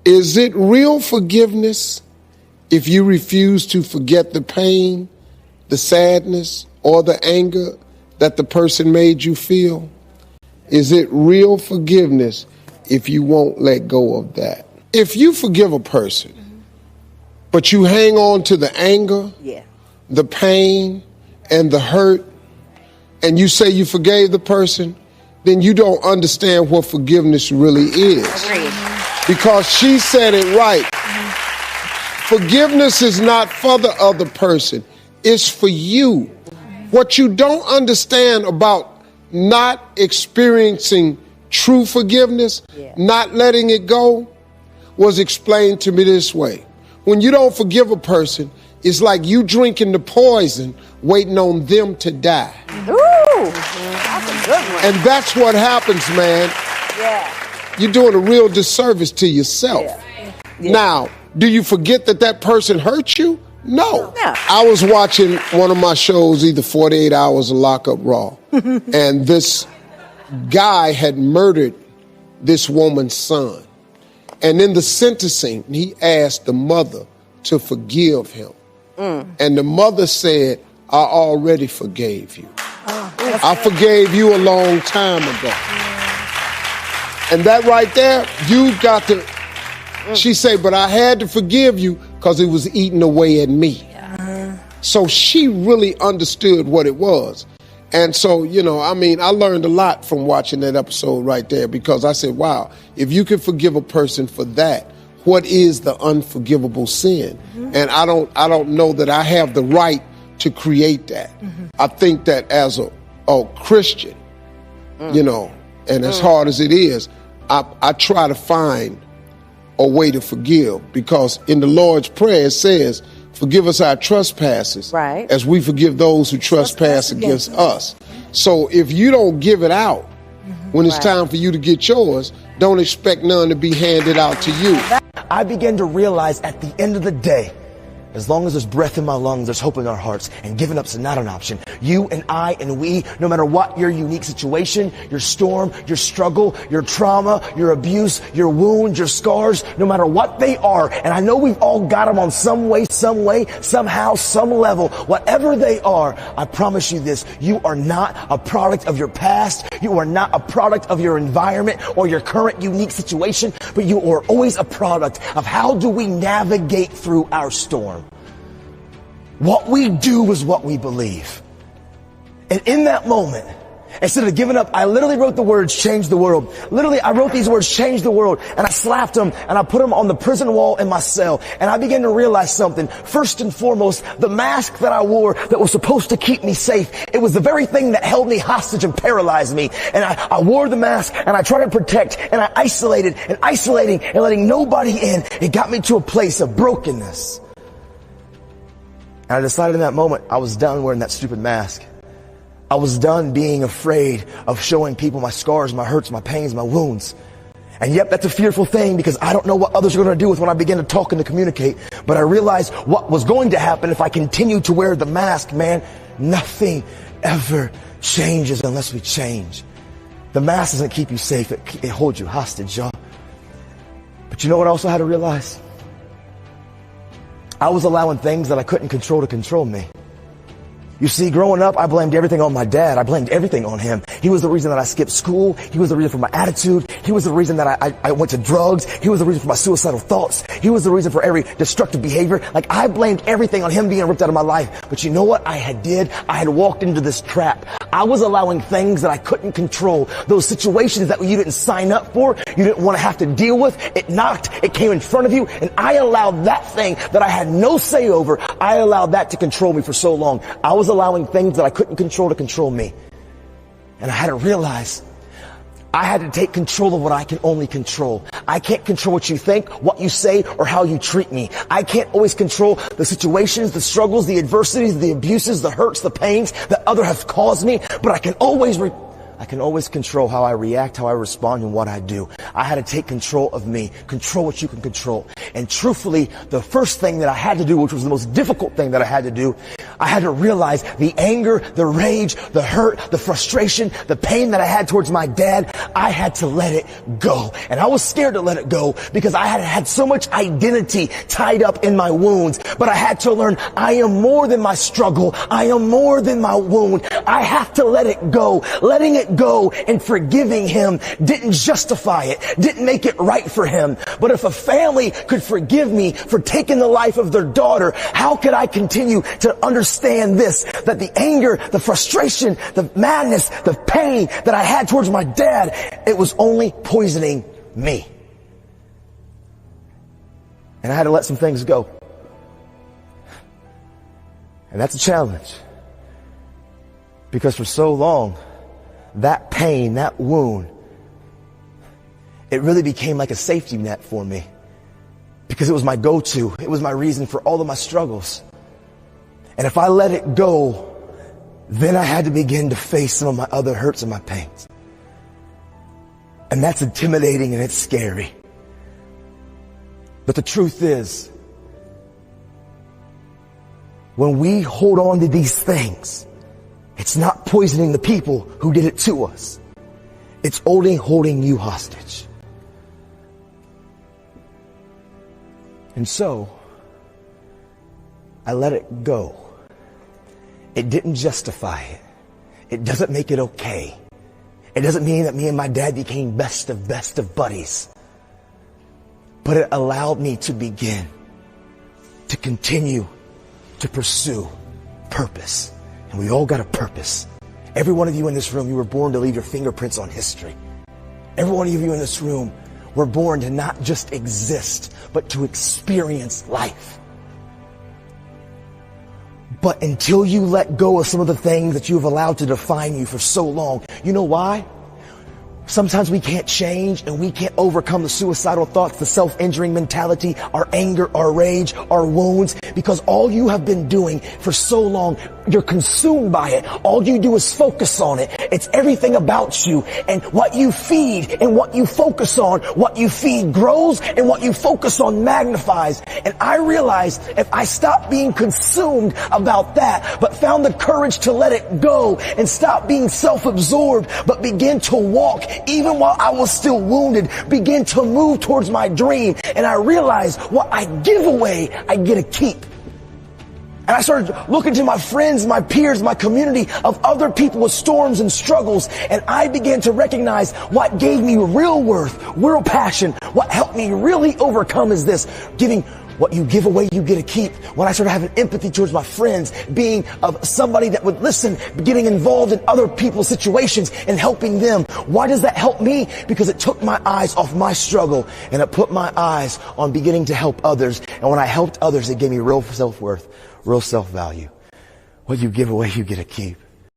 Is it real forgiveness if you refuse to forget the pain, the sadness, or the anger that the person made you feel? Is it real forgiveness if you won't let go of that? If you forgive a person, but you hang on to the anger, the pain, and the hurt, and you say you forgave the person, then you don't understand what forgiveness really is. Agreed. Because she said it right. Forgiveness is not for the other person. It's for you. What you don't understand about not experiencing true forgiveness, not letting it go, was explained to me this way. When you don't forgive a person, it's like you drinking the poison, waiting on them to die. Ooh, that's a good one. And that's what happens, man. Yeah. You're doing a real disservice to yourself. Yeah. Now, do you forget that person hurt you? No. No. I was watching one of my shows, either 48 Hours or Lockup Raw, and this guy had murdered this woman's son. And in the sentencing, he asked the mother to forgive him. And the mother said, I already forgave you. I forgave you a long time ago. And that right there, you got to, she said, but I had to forgive you because it was eating away at me. So she really understood what it was. And so, you know, I mean, I learned a lot from watching that episode right there, because I said, wow, if you can forgive a person for that, what is the unforgivable sin? And I don't know that I have the right to create that. I think that as a Christian, you know, and as hard as it is, I try to find a way to forgive, because in the Lord's Prayer it says, forgive us our trespasses, as we forgive those who trespass against us. So if you don't give it out when it's time for you to get yours, don't expect none to be handed out to you. I began to realize at the end of the day, as long as there's breath in my lungs, there's hope in our hearts, and giving up's not an option. You and I and we, no matter what your unique situation, your storm, your struggle, your trauma, your abuse, your wounds, your scars, no matter what they are, and I know we've all got them on some way, somehow, some level, whatever they are, I promise you this, you are not a product of your past, you are not a product of your environment or your current unique situation, but you are always a product of how do we navigate through our storm. What we do is what we believe. And in that moment, instead of giving up, I literally wrote the words, change the world. Literally, I wrote these words, change the world. And I slapped them and I put them on the prison wall in my cell. And I began to realize something. First and foremost, the mask that I wore that was supposed to keep me safe, it was the very thing that held me hostage and paralyzed me. And I wore the mask and I tried to protect and I isolated and isolating and letting nobody in. It got me to a place of brokenness. And I decided in that moment, I was done wearing that stupid mask. I was done being afraid of showing people my scars, my hurts, my pains, my wounds. And yep, that's a fearful thing, because I don't know what others are going to do with when I begin to talk and to communicate. But I realized what was going to happen if I continued to wear the mask, man. Nothing ever changes unless we change. The mask doesn't keep you safe. It holds you hostage, y'all. But you know what I also had to realize? I was allowing things that I couldn't control to control me. You see, growing up, I blamed everything on my dad. I blamed everything on him. He was the reason that I skipped school. He was the reason for my attitude. He was the reason that I went to drugs. He was the reason for my suicidal thoughts. He was the reason for every destructive behavior. Like, I blamed everything on him being ripped out of my life. But you know what I had did? I had walked into this trap. I was allowing things that I couldn't control. Those situations that you didn't sign up for, you didn't want to have to deal with. It knocked, it came in front of you, and I allowed that thing that I had no say over, I allowed that to control me for so long. I was allowing things that I couldn't control to control me. And I had to realize I had to take control of what I can only control. I can't control what you think, what you say, or how you treat me. I can't always control the situations, the struggles, the adversities, the abuses, the hurts, the pains that others have caused me, but I can always control how I react, how I respond, and what I do. I had to take control of me, control what you can control. And truthfully, the first thing that I had to do, which was the most difficult thing that I had to do, I had to realize the anger, the rage, the hurt, the frustration, the pain that I had towards my dad, I had to let it go. And I was scared to let it go because I had so much identity tied up in my wounds. But I had to learn I am more than my struggle. I am more than my wound. I have to let it go. Letting it go and forgiving him didn't justify it, didn't make it right for him. But if a family could forgive me for taking the life of their daughter, how could I continue to understand this, that the anger, the frustration, the madness, the pain that I had towards my dad, it was only poisoning me. And I had to let some things go. And that's a challenge. Because for so long, that pain, that wound, it really became like a safety net for me. Because it was my go-to. It was my reason for all of my struggles. And if I let it go, then I had to begin to face some of my other hurts and my pains. And that's intimidating and it's scary. But the truth is, when we hold on to these things, it's not poisoning the people who did it to us. It's only holding you hostage. And so, I let it go. It didn't justify it. It doesn't make it okay. It doesn't mean that me and my dad became best of buddies. But it allowed me to begin to continue to pursue purpose. And we all got a purpose. Every one of you in this room, you were born to leave your fingerprints on history. Every one of you in this room were born to not just exist, but to experience life. But until you let go of some of the things that you've allowed to define you for so long, you know why? Sometimes we can't change and we can't overcome the suicidal thoughts, the self-injuring mentality, our anger, our rage, our wounds, because all you have been doing for so long, you're consumed by it. All you do is focus on it. It's everything about you, and what you feed and what you focus on, what you feed grows and what you focus on magnifies. And I realized if I stopped being consumed about that, but found the courage to let it go and stop being self-absorbed, but begin to walk even while I was still wounded, begin to move towards my dream. And I realized what I give away, I get to keep. And I started looking to my friends, my peers, my community of other people with storms and struggles. And I began to recognize what gave me real worth, real passion. What helped me really overcome is this: giving. What you give away, you get to keep. When I started having empathy towards my friends, being of somebody that would listen, getting involved in other people's situations and helping them. Why does that help me? Because it took my eyes off my struggle and it put my eyes on beginning to help others. And when I helped others, it gave me real self-worth, real self-value. What you give away, you get to keep.